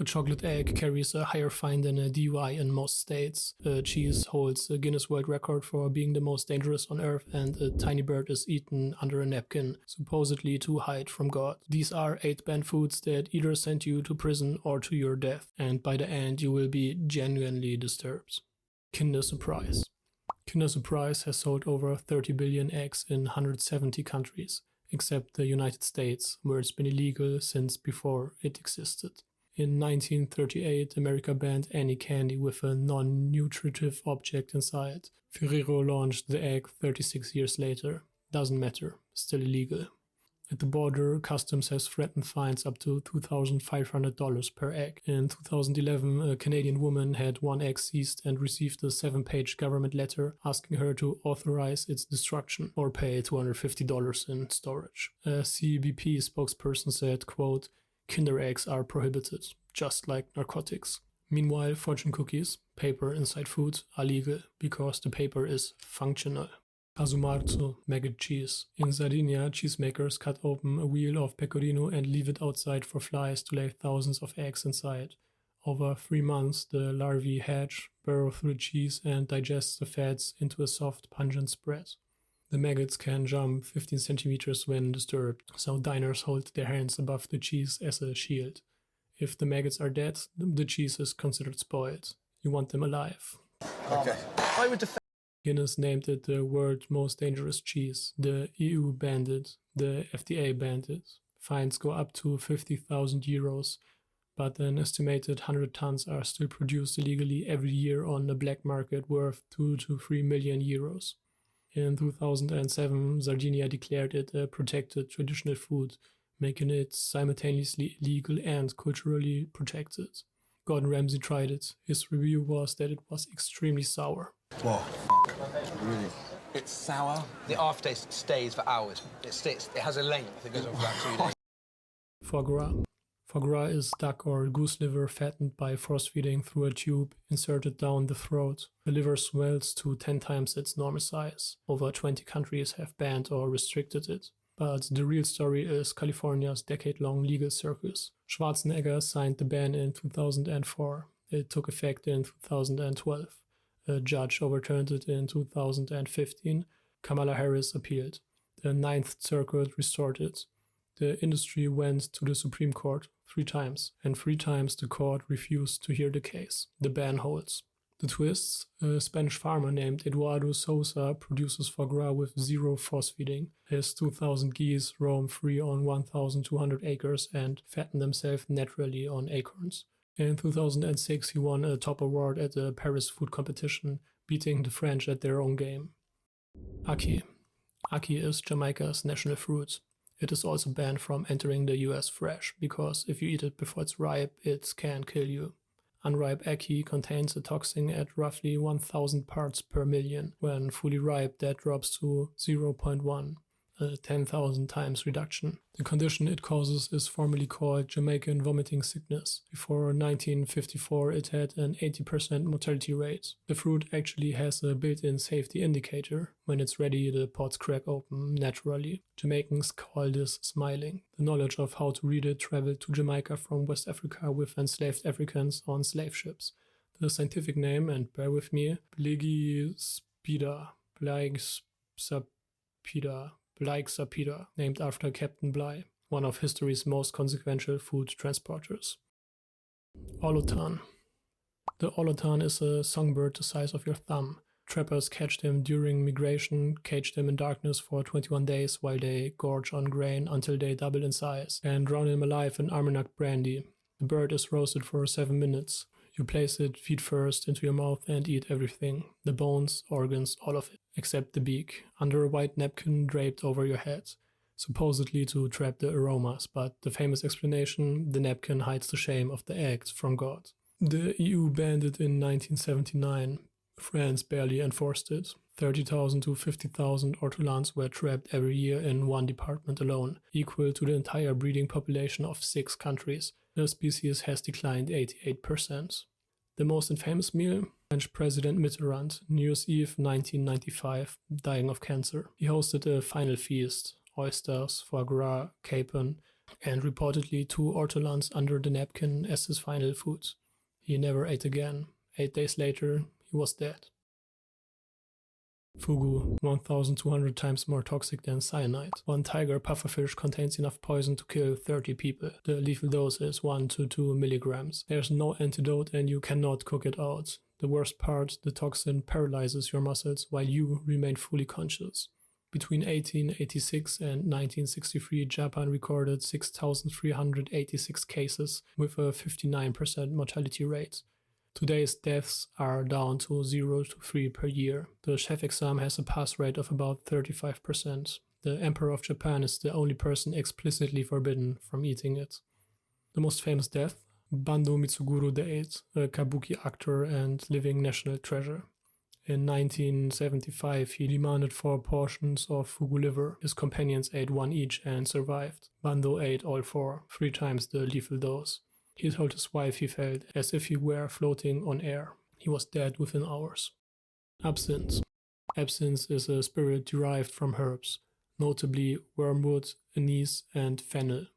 A chocolate egg carries a higher fine than a DUI in most states. A cheese holds a Guinness World Record for being the most dangerous on Earth, and a tiny bird is eaten under a napkin, supposedly to hide from God. These are 8 banned foods that either send you to prison or to your death, and by the end you will be genuinely disturbed. Kinder Surprise. Kinder Surprise has sold over 30 billion eggs in 170 countries, except the United States, where it's been illegal since before it existed. In 1938, America banned any candy with a non-nutritive object inside. Ferrero launched the egg 36 years later. Doesn't matter, still illegal. At the border, customs has threatened fines up to $2,500 per egg. In 2011, a Canadian woman had 1 egg seized and received a 7-page government letter asking her to authorize its destruction or pay $250 in storage. A CBP spokesperson said, quote, "Kinder eggs are prohibited, just like narcotics." Meanwhile, fortune cookies, paper inside food, are legal because the paper is functional. Casu Marzu, maggot cheese. In Sardinia, cheesemakers cut open a wheel of pecorino and leave it outside for flies to lay thousands of eggs inside. Over 3 months, the larvae hatch, burrow through the cheese, and digest the fats into a soft, pungent spread. The maggots can jump 15 centimeters when disturbed, so diners hold their hands above the cheese as a shield. If the maggots are dead, the cheese is considered spoiled. You want them alive. Okay. I would defend. Guinness named it the world's most dangerous cheese. The EU banned it. The FDA banned it. Fines go up to 50,000 euros, but an estimated 100 tons are still produced illegally every year on the black market worth 2 to 3 million euros. In 2007, Sardinia declared it a protected traditional food, making it simultaneously illegal and culturally protected. Gordon Ramsay tried it. His review was that it was extremely sour. Whoa, really? It's sour. The aftertaste stays for hours. It has a length that goes on for about 2 days. Foie gras. Foie gras is duck or goose liver fattened by force-feeding through a tube inserted down the throat. The liver swells to 10 times its normal size. Over 20 countries have banned or restricted it. But the real story is California's decade-long legal circus. Schwarzenegger signed the ban in 2004. It took effect in 2012. A judge overturned it in 2015. Kamala Harris appealed. The Ninth Circuit restored it. The industry went to the Supreme Court 3 times, and 3 times the court refused to hear the case. The ban holds. The twists: a Spanish farmer named Eduardo Sousa produces foie gras with 0 force feeding. His 2,000 geese roam free on 1,200 acres and fatten themselves naturally on acorns. In 2006, he won a top award at the Paris food competition, beating the French at their own game. Ackee. Ackee is Jamaica's national fruit. It is also banned from entering the US fresh, because if you eat it before it's ripe, it can kill you. Unripe ackee contains a toxin at roughly 1,000 parts per million. When fully ripe, that drops to 0.1, a 10,000 times reduction. The condition it causes is formally called Jamaican vomiting sickness. Before 1954, it had an 80% mortality rate. The fruit actually has a built-in safety indicator. When it's ready, the pods crack open naturally. Jamaicans call this smiling. The knowledge of how to read it traveled to Jamaica from West Africa with enslaved Africans on slave ships. The scientific name, and bear with me, Blygsapida, named after Captain Bligh, one of history's most consequential food transporters. Ortolan. The ortolan is a songbird the size of your thumb. Trappers catch them during migration, cage them in darkness for 21 days while they gorge on grain until they double in size, and drown them alive in Armagnac brandy. The bird is roasted for 7 minutes. You place it feet first into your mouth and eat everything, the bones, organs, all of it, except the beak, under a white napkin draped over your head, supposedly to trap the aromas, but the famous explanation: the napkin hides the shame of the act from God. The EU banned it in 1979. France barely enforced it. 30,000 to 50,000 ortolans were trapped every year in one department alone, equal to the entire breeding population of 6 countries. The species has declined 88%. The most infamous meal? French President Mitterrand, New Year's Eve 1995, dying of cancer. He hosted a final feast: oysters, foie gras, capon, and reportedly 2 ortolans under the napkin as his final food. He never ate again. 8 days later, he was dead. Fugu, 1,200 times more toxic than cyanide. 1 tiger pufferfish contains enough poison to kill 30 people. The lethal dose is 1 to 2 milligrams. There's no antidote and you cannot cook it out. The worst part, the toxin paralyzes your muscles while you remain fully conscious. Between 1886 and 1963, Japan recorded 6,386 cases with a 59% mortality rate. Today's deaths are down to 0 to 3 per year. The chef exam has a pass rate of about 35%. The Emperor of Japan is the only person explicitly forbidden from eating it. The most famous death? Bando Mitsuguru VIII, a kabuki actor and living national treasure. In 1975, he demanded 4 portions of fugu liver. His companions ate 1 each and survived. Bando ate all 4, 3 times the lethal dose. He told his wife he felt as if he were floating on air. He was dead within hours. Absinth. Absinthe is a spirit derived from herbs, notably wormwood, anise, and fennel.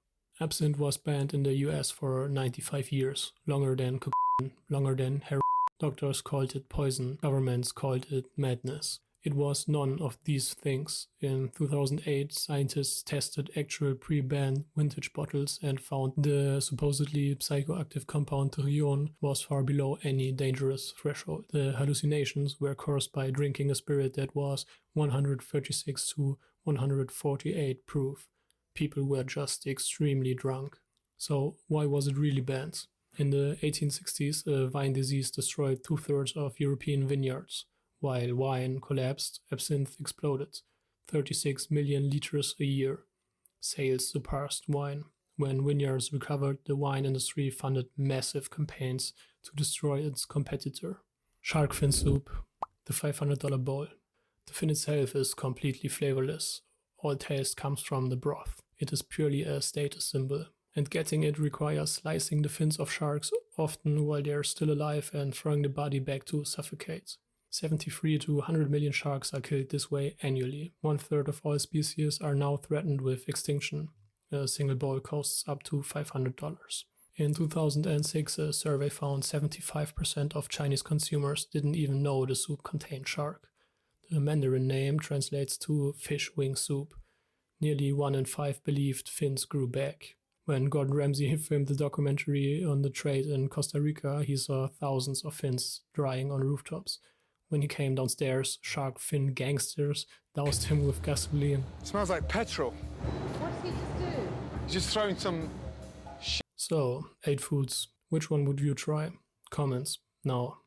Absinthe was banned in the US for 95 years, longer than cocaine, longer than heroin. Doctors called it poison, governments called it madness. It was none of these things. In 2008, scientists tested actual pre-ban vintage bottles and found the supposedly psychoactive compound Rion was far below any dangerous threshold. The hallucinations were caused by drinking a spirit that was 136 to 148 proof. People were just extremely drunk. So why was it really banned? In the 1860s, a vine disease destroyed 2/3 of European vineyards. While wine collapsed, absinthe exploded. 36 million liters a year. Sales surpassed wine. When vineyards recovered, the wine industry funded massive campaigns to destroy its competitor. Shark fin soup, the $500 bowl. The fin itself is completely flavorless. All taste comes from the broth. It is purely a status symbol. And getting it requires slicing the fins of sharks, often while they are still alive, and throwing the body back to suffocate. 73 to 100 million sharks are killed this way annually. 1/3 of all species are now threatened with extinction. A single bowl costs up to $500. In 2006, a survey found 75% of Chinese consumers didn't even know the soup contained shark. The Mandarin name translates to fish wing soup. Nearly 1 in 5 believed fins grew back. When Gordon Ramsay filmed the documentary on the trade in Costa Rica, he saw thousands of fins drying on rooftops. When he came downstairs, shark fin gangsters doused him with gasoline. It smells like petrol. What did he just do? He's just throwing some So, 8 foods. Which one would you try? Comments now.